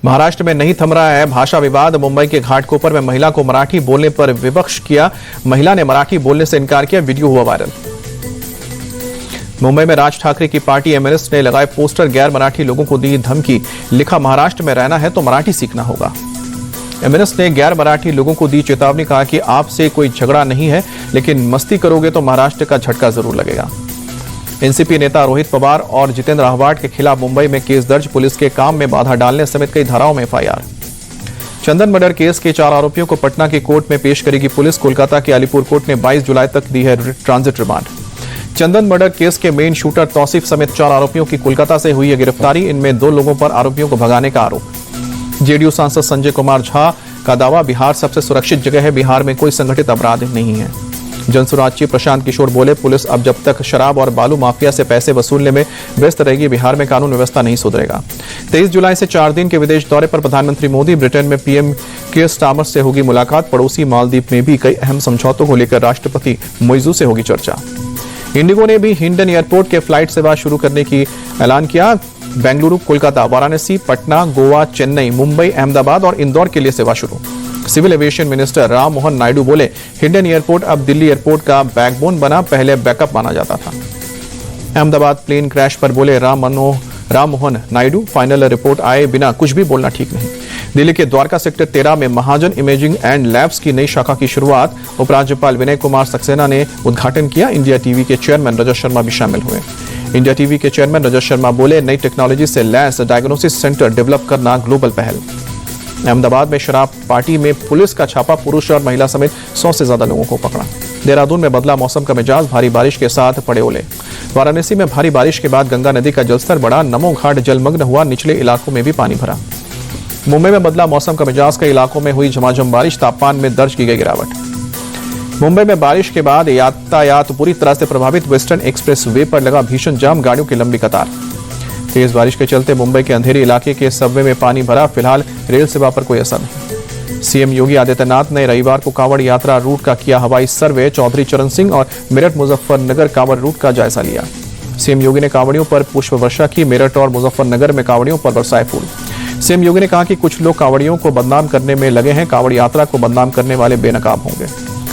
महाराष्ट्र में नहीं थम रहा है भाषा विवाद। मुंबई के घाटकोपर में महिला को मराठी बोलने पर विवश किया। महिला ने मराठी बोलने से इनकार किया, वीडियो हुआ वायरल। मुंबई में राज ठाकरे की पार्टी एमएनएस ने लगाए पोस्टर, गैर मराठी लोगों को दी धमकी, लिखा महाराष्ट्र में रहना है तो मराठी सीखना होगा। एमएनएस ने गैर मराठी लोगों को दी चेतावनी, कहा कि आपसे कोई झगड़ा नहीं है, लेकिन मस्ती करोगे तो महाराष्ट्र का झटका जरूर लगेगा। एनसीपी नेता रोहित पवार और जितेंद्र आहवाट के खिलाफ मुंबई में केस दर्ज, पुलिस के काम में बाधा डालने समेत कई धाराओं में एफआईआर। चंदन मर्डर केस के 4 आरोपियों को पटना की कोर्ट में पेश करेगी पुलिस। कोलकाता के अलीपुर कोर्ट ने 22 जुलाई तक दी है ट्रांजिट रिमांड। चंदन मर्डर केस के मेन शूटर तौसीफ समेत 4 आरोपियों की कोलकाता से हुई है गिरफ्तारी। इनमें 2 लोगों पर आरोपियों को भगाने का आरोप। जेडीयू सांसद संजय कुमार झा का दावा, बिहार सबसे सुरक्षित जगह है, बिहार में कोई संगठित अपराध नहीं है। जनसुराज चीफ प्रशांत किशोर बोले, पुलिस अब जब तक शराब और बालू माफिया से पैसे वसूलने में व्यस्त रहेगी, बिहार में कानून व्यवस्था नहीं सुधरेगा। 23 जुलाई से 4 दिन के विदेश दौरे पर प्रधानमंत्री मोदी, ब्रिटेन में पीएम कीर स्टारमर से होगी मुलाकात। पड़ोसी मालदीव में भी कई अहम समझौतों को लेकर राष्ट्रपति मोइजू से होगी चर्चा। इंडिगो ने भी हिंडन एयरपोर्ट के फ्लाइट सेवा शुरू करने की ऐलान किया। बेंगलुरु, कोलकाता, वाराणसी, पटना, गोवा, चेन्नई, मुंबई, अहमदाबाद और इंदौर के लिए सेवा शुरू। Civil aviation minister Ram Mohan Naidu बोले, हिंडन एयरपोर्ट अब दिल्ली एयरपोर्ट का बैकबोन बना, पहले बैकअप माना जाता था। अहमदाबाद प्लेन क्रैश पर बोले राम मोहन नायडू, फाइनल रिपोर्ट आए बिना कुछ भी बोलना ठीक नहीं। दिल्ली के द्वारका सेक्टर 13 में महाजन इमेजिंग एंड लैब्स की नई शाखा की शुरुआत, उपराज्यपाल विनय कुमार सक्सेना ने उद्घाटन किया। इंडिया टीवी के चेयरमैन रजत शर्मा भी शामिल हुए। इंडिया टीवी के चेयरमैन रजत शर्मा बोले, नई टेक्नोलॉजी से लैस डायग्नोसिस सेंटर डेवलप करना ग्लोबल पहल। अहमदाबाद में शराब पार्टी में पुलिस का छापा, पुरुष और महिला समेत 100 से ज्यादा लोगों को पकड़ा। देहरादून में बदला मौसम का मिजाज, भारी बारिश के साथ पड़े ओले। वाराणसी में भारी बारिश के बाद गंगा नदी का जलस्तर बढ़ा, नमो घाट जलमग्न हुआ, निचले इलाकों में भी पानी भरा। मुंबई में बदला मौसम का मिजाज, कई इलाकों में हुई झमाझम बारिश, तापमान में दर्ज की गई गिरावट। मुंबई में बारिश के बाद यातायात पूरी तरह से प्रभावित, वेस्टर्न एक्सप्रेस वे पर लगा भीषण जाम, गाड़ियों की लंबी कतार। तेज बारिश के चलते मुंबई के अंधेरी इलाके के सबवे में पानी भरा, फिलहाल रेल सेवा पर कोई असर नहीं। सीएम योगी आदित्यनाथ ने रविवार को कांवड़ यात्रा रूट का किया हवाई सर्वे। चौधरी चरण सिंह और मेरठ मुजफ्फरनगर कांवड़ रूट का जायजा लिया। सीएम योगी ने कांवड़ियों पर पुष्प वर्षा की। मेरठ और मुजफ्फरनगर में कांवड़ियों पर बरसाए फूल। सीएम योगी ने कहा कि कुछ लोग कांवड़ियों को बदनाम करने में लगे हैं, कांवड़ यात्रा को बदनाम करने वाले बेनकाब होंगे।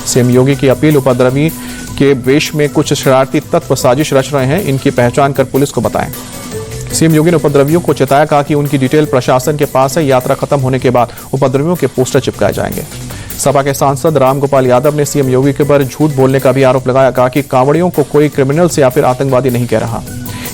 सीएम योगी की अपील, उपद्रवी के वेश में कुछ शरारती तत्व साजिश रच रहे हैं, इनकी पहचान कर पुलिस को बताएं। सीएम योगी ने उपद्रवियों को चेताया, कहा कि उनकी डिटेल प्रशासन के पास है, यात्रा खत्म होने के बाद उपद्रवियों के पोस्टर चिपकाए जाएंगे। सपा के सांसद रामगोपाल यादव ने सीएम योगी के पर झूठ बोलने का भी आरोप लगाया, कहा कि कांवड़ियों को कोई क्रिमिनल्स या फिर आतंकवादी नहीं कह रहा।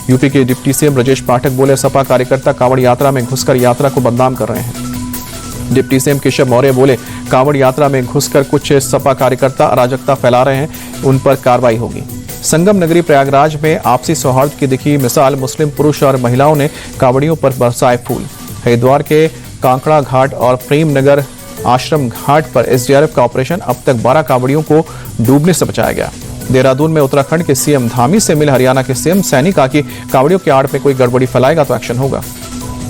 यूपी के डिप्टी सीएम ब्रजेश पाठक बोले, सपा कार्यकर्ता कांवड़ यात्रा में घुसकर यात्रा को बदनाम कर रहे हैं। डिप्टी सीएम केशव मौर्य बोले, कांवड़ यात्रा में घुसकर कुछ सपा कार्यकर्ता अराजकता फैला रहे हैं, उन पर कार्रवाई होगी। संगम नगरी प्रयागराज में आपसी सौहार्द की दिखी मिसाल, मुस्लिम पुरुष और महिलाओं ने कांवड़ियों पर बरसाए फूल। हरिद्वार के कांकड़ा घाट और प्रेम नगर आश्रम घाट पर एसडीआरएफ का ऑपरेशन, अब तक 12 कांवड़ियों को डूबने से बचाया गया। देहरादून में उत्तराखंड के सीएम धामी से मिले हरियाणा के सीएम सैनी, कहा कि कांवड़ियों के आड़ में कोई गड़बड़ी फैलाएगा तो एक्शन होगा।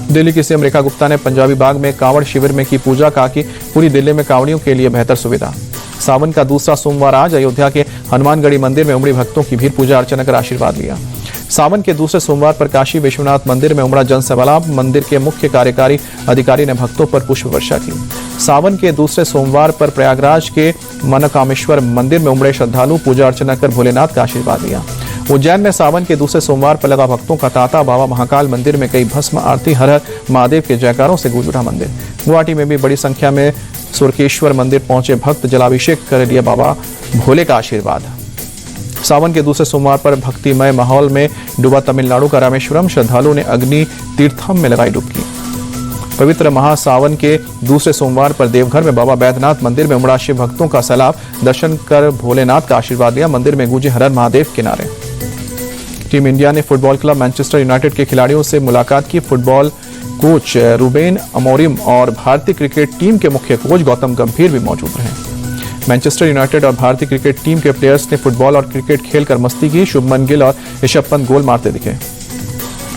दिल्ली की सीएम रेखा गुप्ता ने पंजाबी बाग में कांवड़ शिविर में की पूजा, कहा कि पूरी दिल्ली में कांवड़ियों के लिए बेहतर सुविधा। सावन का दूसरा सोमवार आज अयोध्या के हनुमानगढ़ी मंदिर में उमड़ी भक्तों की भीड़, पूजा अर्चना कर आशीर्वाद लिया। सावन के दूसरे सोमवार पर काशी विश्वनाथ मंदिर में उमड़ा जनसैलाब, मंदिर के मुख्य कार्यकारी अधिकारी ने भक्तों पर पुष्प वर्षा की। सावन के दूसरे सोमवार पर प्रयागराज के मनकामेश्वर मंदिर में उमड़े श्रद्धालु, पूजा अर्चना कर भोलेनाथ का आशीर्वाद लिया। उज्जैन में सावन के दूसरे सोमवार पर लगा भक्तों का तांता, बाबा महाकाल मंदिर में कई भस्म आरती, हर हर महादेव के जयकारों से गूंज उठा मंदिर। गुवाहाटी में भी बड़ी संख्या में सुरकेश्वर मंदिर पहुंचे भक्त, जलाभिषेक कर लिए बाबा भोले का आशीर्वाद। सावन के दूसरे सोमवार पर भक्तिमय माहौल में डूबा तमिलनाडु का रामेश्वरम, श्रद्धालुओं ने अग्नि तीर्थम में लगाई डुबकी। पवित्र महासावन के दूसरे सोमवार पर देवघर में बाबा बैद्यनाथ मंदिर में उमड़ा शिव भक्तों का सैलाब, दर्शन कर भोलेनाथ का आशीर्वाद लिया, मंदिर में गूंजे हर हर महादेव के नारे। टीम इंडिया ने फुटबॉल क्लब मैनचेस्टर यूनाइटेड के खिलाड़ियों से मुलाकात की। फुटबॉल कोच रूबेन अमोरिम और भारतीय क्रिकेट टीम के मुख्य कोच गौतम गंभीर भी मौजूद रहे। मैनचेस्टर यूनाइटेड और भारतीय क्रिकेट टीम के प्लेयर्स ने फुटबॉल और क्रिकेट खेलकर मस्ती की। शुभमन गिल और ऋषभ पंत गोल मारते दिखे।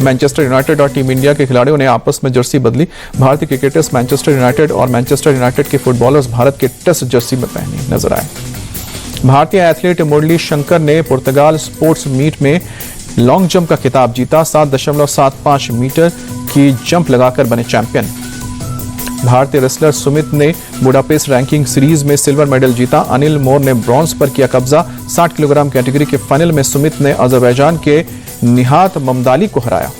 मैनचेस्टर यूनाइटेड और टीम इंडिया के खिलाड़ियों ने आपस में जर्सी बदली। भारतीय क्रिकेटर्स मैनचेस्टर यूनाइटेड और मैनचेस्टर यूनाइटेड के फुटबॉलर्स भारत के टेस्ट जर्सी में पहने नजर आए। भारतीय एथलीट मुरली शंकर ने पुर्तगाल स्पोर्ट्स मीट में लॉन्ग जंप का खिताब जीता। 7.75 मीटर की जंप लगाकर बने चैंपियन। भारतीय रेसलर सुमित ने बुडापेस्ट रैंकिंग सीरीज में सिल्वर मेडल जीता। अनिल मोर ने ब्रॉन्ज पर किया कब्जा। 60 किलोग्राम कैटेगरी के फाइनल में सुमित ने अजरबैजान के निहात ममदाली को हराया।